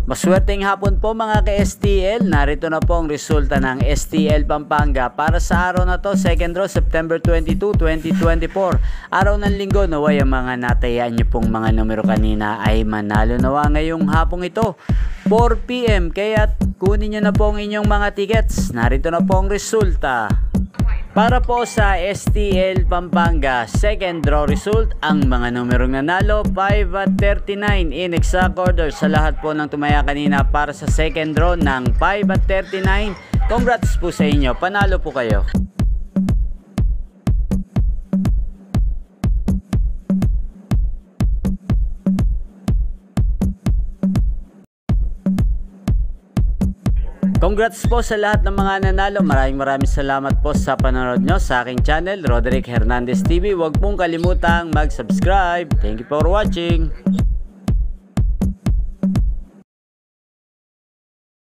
Maswerteng hapon po mga ka-STL, narito na po ang resulta ng STL Pampanga para sa araw na to, second draw September 22, 2024. Araw ng linggo, naway ang mga natayaan nyo pong mga numero kanina ay manalo nawa ngayong hapong ito 4 PM, kaya kunin nyo na po ang inyong mga tickets. Narito na po ang resulta. Para po sa STL Pampanga, second draw result, ang mga numerong nanalo 5 at 39 in exact order sa lahat po ng tumaya kanina para sa second draw ng 5 at 39. Congrats po sa inyo, panalo po kayo. Congrats po sa lahat ng mga nanalo. Maraming salamat po sa panonood nyo sa aking channel, Roderick Hernandez TV. Huwag pong kalimutang mag-subscribe. Thank you for watching.